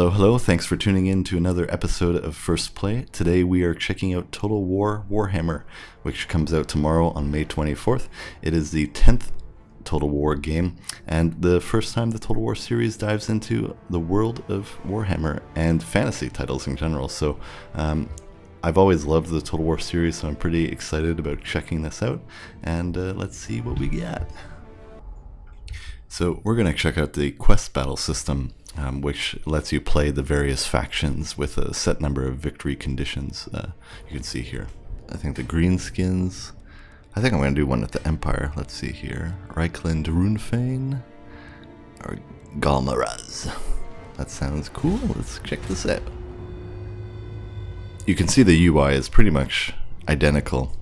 Hello, hello. Thanks for tuning in to another episode of First Play. Today we are checking out Total War Warhammer, which comes out tomorrow on May 24th. It is the 10th Total War game, and the first time the Total War series dives into the world of Warhammer and fantasy titles in general. So I've always loved the Total War series, so I'm pretty excited about checking this out, and let's see what we get. So we're going to check out the quest battle system, which lets you play the various factions with a set number of victory conditions. You can see here. I think the greenskins. I think I'm going to do one with the Empire. Let's see here. Reichland Runefane or Galmaraz. That sounds cool. Let's check this out. You can see the UI is pretty much identical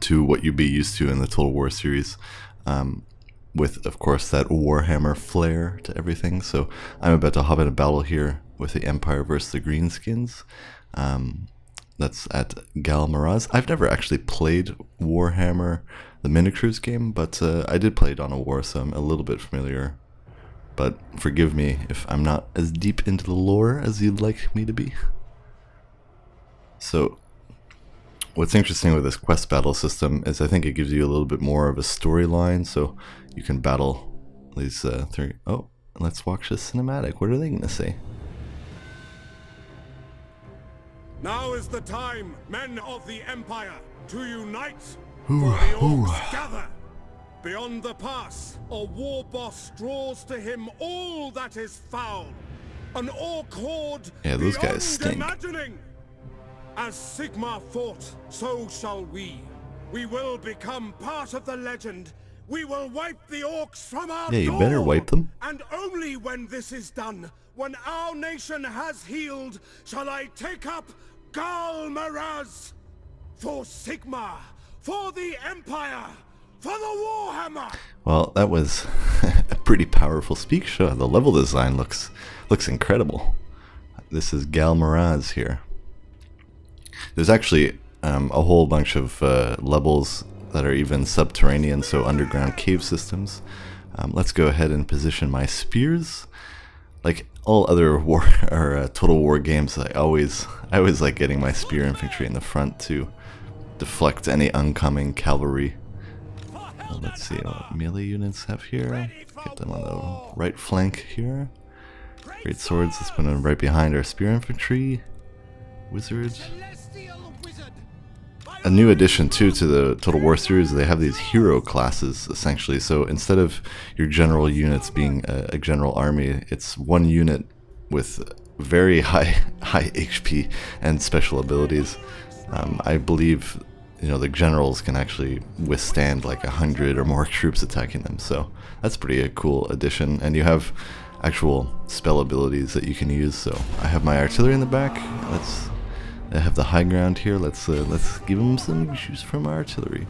to what you'd be used to in the Total War series. With, of course, that Warhammer flair to everything. So I'm about to hop in a battle here with the Empire versus the Greenskins. That's at Galmaraz. I've never actually played Warhammer, the miniatures game, but I did play Dawn of War, so I'm a little bit familiar. But forgive me if I'm not as deep into the lore as you'd like me to be. So what's interesting with this quest battle system is I think it gives you a little bit more of a storyline, so you can battle these three. Oh, let's watch this cinematic. What are they going to say? Now is the time, men of the Empire, to unite, for the orcs gather. Beyond the pass, a war boss draws to him all that is foul. An orc horde those guys beyond stink. imagining. As Sigmar fought, so shall we. We will become part of the legend. We will wipe the orcs from our door. Yeah, you better wipe them. And only when this is done, when our nation has healed, shall I take up Galmaraz. For Sigmar, for the Empire, for the Warhammer. Well, that was a pretty powerful speech. Sure, the level design looks incredible. This is Galmaraz here. There's actually a whole bunch of levels that are even subterranean, so underground cave systems. Let's go ahead and position my spears. Like all other war or Total War games, I always like getting my spear infantry in the front to deflect any oncoming cavalry. Let's see what melee units have here. Get them on the right flank here. Great swords. Let's put them right behind our spear infantry. Wizards. A new addition too to the Total War series, they have these hero classes essentially. So instead of your general units being a general army, it's one unit with very high HP and special abilities. I believe the generals can actually withstand like 100 or more troops attacking them. So that's pretty a cool addition, and you have actual spell abilities that you can use. So I have my artillery in the back. I have the high ground here. Let's give them some juice from our artillery.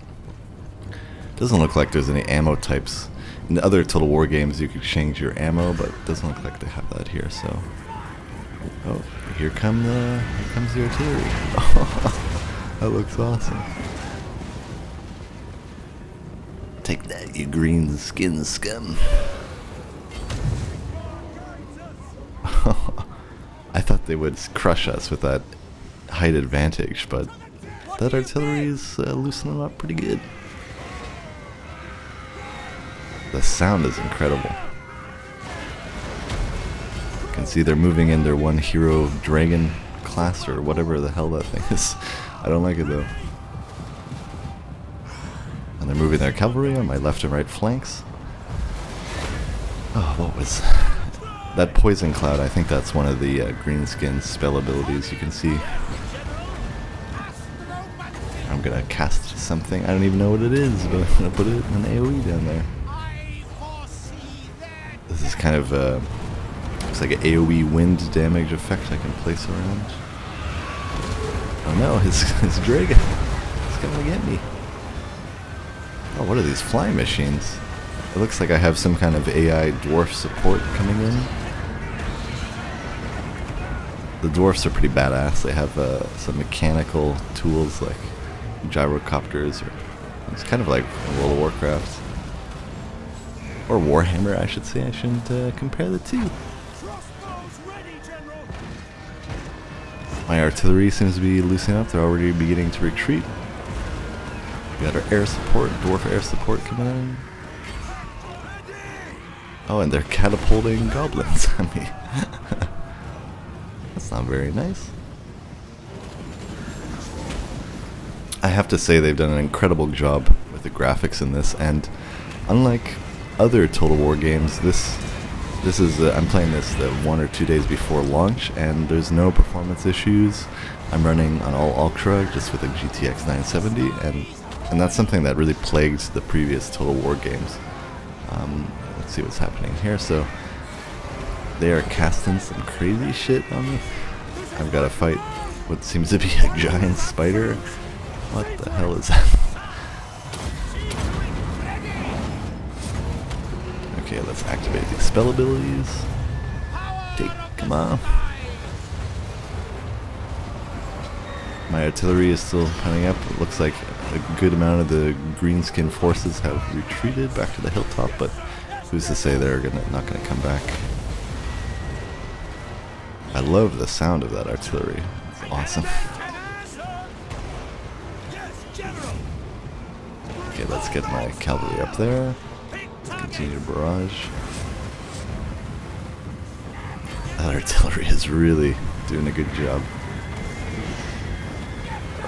Doesn't look like there's any ammo types. In the other Total War games you could change your ammo, but it doesn't look like they have that here. So, oh, here comes the artillery. That looks awesome. Take that, you green skin scum. I thought they would crush us with that height advantage, but that artillery is loosening them up pretty good. The sound is incredible. You can see they're moving in their one hero dragon class or whatever the hell that thing is. I don't like it though. And they're moving their cavalry on my left and right flanks. Oh, what was that poison cloud? I think that's one of the greenskins spell abilities. You can see I'm gonna cast something. I don't even know what it is, but I'm gonna put it in an AoE down there. This is kind of looks like an AoE wind damage effect I can place around. Oh no, his dragon is gonna get me. Oh, what are these flying machines? It looks like I have some kind of AI dwarf support coming in. The dwarfs are pretty badass. They have some mechanical tools like gyrocopters, or it's kind of like World of Warcraft. Or Warhammer, I should say. I shouldn't compare the two. My artillery seems to be loosening up. They're already beginning to retreat. We got our air support, dwarf air support coming in. Oh, and they're catapulting goblins at me. That's not very nice. I have to say they've done an incredible job with the graphics in this, and unlike other Total War games, this is I'm playing this the 1 or 2 days before launch, and there's no performance issues. I'm running on all Ultra just with a GTX 970, and that's something that really plagued the previous Total War games. Let's see what's happening here. So they are casting some crazy shit on me. I've got to fight what seems to be a giant spider. What the hell is that? Okay, let's activate the spell abilities. Come on. My artillery is still piling up. It looks like a good amount of the greenskin forces have retreated back to the hilltop, but who's to say they're not gonna come back? I love the sound of that artillery. It's awesome. Okay, let's get my cavalry up there. Let's continue to barrage. That artillery is really doing a good job.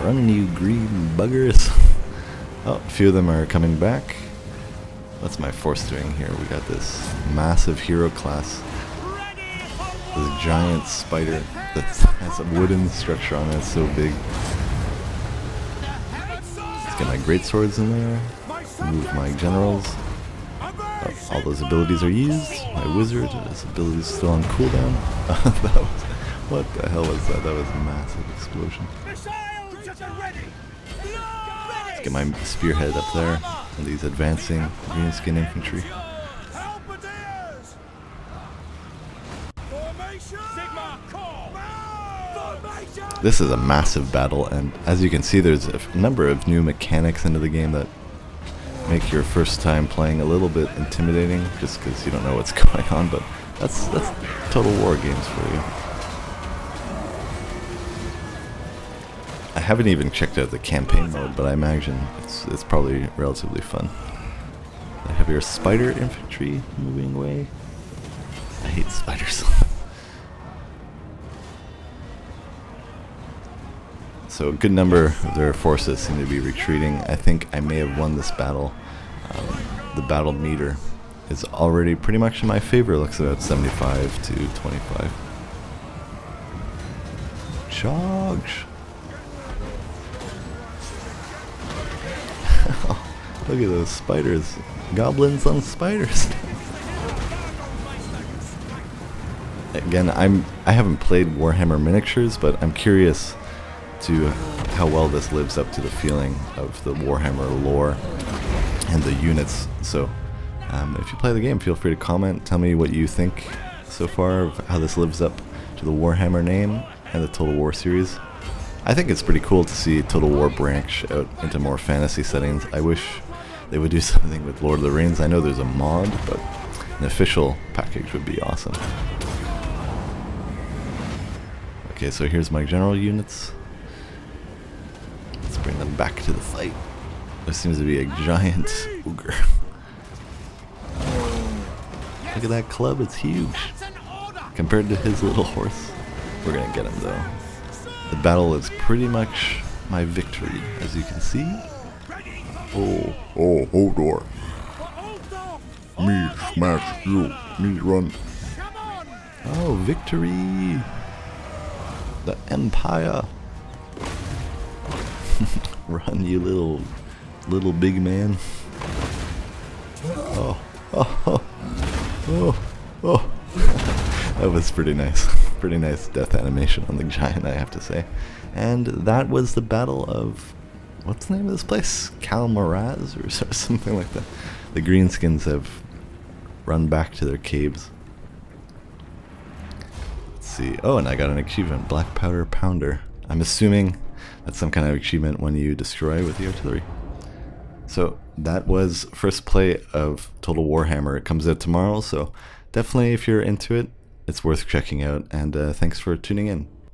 Run, you green buggers. Oh, a few of them are coming back. What's my force doing here? We got this massive hero class. This giant spider that has a wooden structure on it. It's so big. Let's get my great swords in there. Move my generals. Oh, all those abilities are used. My wizard, his ability is still on cooldown. What the hell was that? That was a massive explosion. Let's get my spearhead up there. And these advancing greenskin infantry. This is a massive battle, and as you can see, there's a number of new mechanics into the game that make your first time playing a little bit intimidating, just because you don't know what's going on. But that's Total War games for you. I haven't even checked out the campaign mode, but I imagine it's probably relatively fun. I have your spider infantry moving away. I hate spiders. So a good number of their forces seem to be retreating. I think I may have won this battle. The battle meter is already pretty much in my favor. It looks about 75 to 25. Charge! Look at those spiders. Goblins on spiders. Again, I haven't played Warhammer Miniatures, but I'm curious to how well this lives up to the feeling of the Warhammer lore and the units. So if you play the game, feel free to comment, tell me what you think so far of how this lives up to the Warhammer name and the Total War series. I think it's pretty cool to see Total War branch out into more fantasy settings. I wish they would do something with Lord of the Rings. I know there's a mod, but an official package would be awesome. Okay, so here's my general units. Let's bring them back to the fight. There seems to be a giant ogre. Look at that club, it's huge. Compared to his little horse. We're gonna get him though. The battle is pretty much my victory, as you can see. Oh, Hodor. Me smash you, me run. Oh, victory! The Empire. Run, you little big man. Oh. That was pretty nice. Pretty nice death animation on the giant, I have to say. And that was the battle of, what's the name of this place? Calmaraz or something like that. The greenskins have run back to their caves. Let's see. Oh, and I got an achievement, Black Powder Pounder. I'm assuming that's some kind of achievement when you destroy with the artillery. So that was first play of Total Warhammer. It comes out tomorrow, so definitely if you're into it, it's worth checking out. And thanks for tuning in.